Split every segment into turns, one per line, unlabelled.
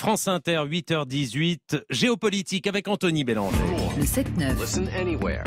France Inter, 8h18, géopolitique avec Anthony Bélanger.
Le 7-9
Listen anywhere.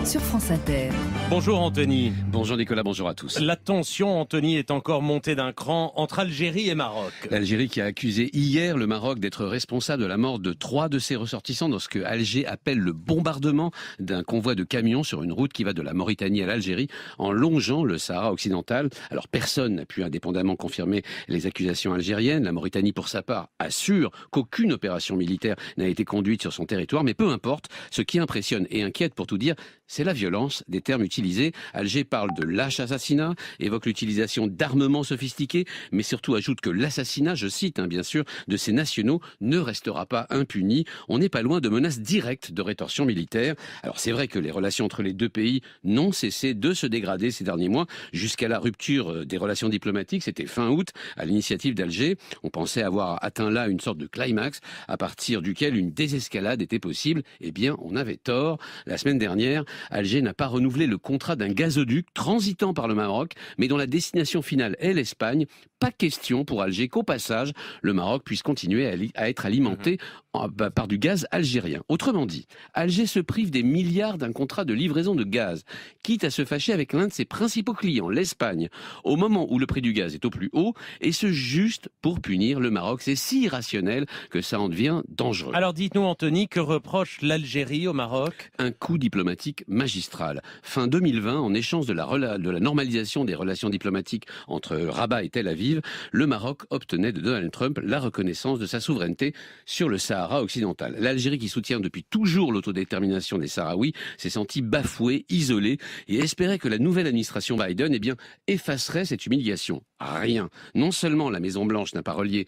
sur France Inter.
Bonjour Anthony.
Bonjour Nicolas, bonjour à tous.
La tension, Anthony, est encore montée d'un cran entre Algérie et Maroc.
L'Algérie qui a accusé hier le Maroc d'être responsable de la mort de 3 de ses ressortissants dans ce que Alger appelle le bombardement d'un convoi de camions sur une route qui va de la Mauritanie à l'Algérie en longeant le Sahara occidental. Alors personne n'a pu indépendamment confirmer les accusations algériennes. La Mauritanie pour sa part assure qu'aucune opération militaire n'a été conduite sur son territoire, mais peu importe, ce qui impressionne et inquiète pour tout dire, c'est la violence des termes utilisés. Alger parle de lâche assassinat, évoque l'utilisation d'armements sophistiqués, mais surtout ajoute que l'assassinat, je cite bien sûr, de ces nationaux ne restera pas impuni. On n'est pas loin de menaces directes de rétorsion militaire. Alors c'est vrai que les relations entre les deux pays n'ont cessé de se dégrader ces derniers mois, jusqu'à la rupture des relations diplomatiques, c'était fin août, à l'initiative d'Alger. On pensait avoir atteint là une sorte de climax, à partir duquel une désescalade était possible. Eh bien, on avait tort. La semaine dernière, Alger n'a pas renouvelé le contrat d'un gazoduc transitant par le Maroc, mais dont la destination finale est l'Espagne. Pas question pour Alger qu'au passage, le Maroc puisse continuer à être alimenté par du gaz algérien. Autrement dit, Alger se prive des milliards d'un contrat de livraison de gaz, quitte à se fâcher avec l'un de ses principaux clients, l'Espagne, au moment où le prix du gaz est au plus haut, et ce juste pour punir le Maroc. C'est si irrationnel que ça en devient dangereux.
Alors dites-nous Anthony, que reproche l'Algérie au Maroc ?
Un coup diplomatique magistral. Fin 2020, en échange de la normalisation des relations diplomatiques entre Rabat et Tel Aviv, le Maroc obtenait de Donald Trump la reconnaissance de sa souveraineté sur le Sahara occidental. L'Algérie, qui soutient depuis toujours l'autodétermination des Sahraouis, s'est sentie bafouée, isolée et espérait que la nouvelle administration Biden effacerait cette humiliation. Rien. Non seulement la Maison-Blanche n'a pas renié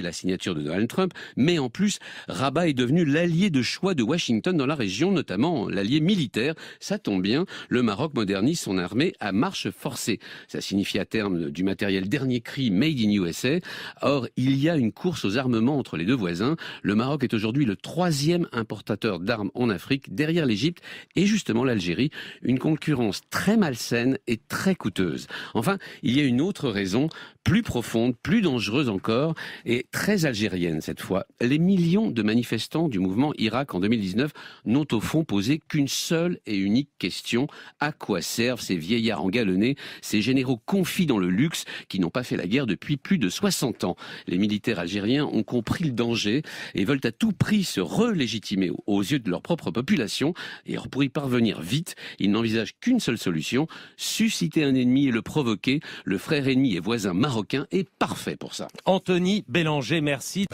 la signature de Donald Trump, mais en plus, Rabat est devenu l'allié de choix de Washington dans la région, notamment l'allié militaire. Ça tombe bien, le Maroc modernise son armée à marche forcée. Ça signifie à terme du matériel dernier cri made in USA. Or, il y a une course aux armements entre les deux voisins. Le Maroc est aujourd'hui le 3e importateur d'armes en Afrique, derrière l'Égypte et justement l'Algérie. Une concurrence très malsaine et très coûteuse. Enfin, il y a une autre raison, plus profonde, plus dangereuse encore, et très algérienne cette fois. Les millions de manifestants du mouvement Irak en 2019 n'ont au fond posé qu'une seule et unique question. À quoi servent ces vieillards engalonnés, ces généraux confits dans le luxe qui n'ont pas fait la guerre depuis plus de 60 ans? Les militaires algériens ont compris le danger et veulent à tout prix se relégitimer aux yeux de leur propre population. Et pour y parvenir vite, ils n'envisagent qu'une seule solution, susciter un ennemi et le provoquer. Le frère ennemi et voisin marocain est parfait pour ça.
Anthony Bélanger, merci.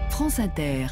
France Inter.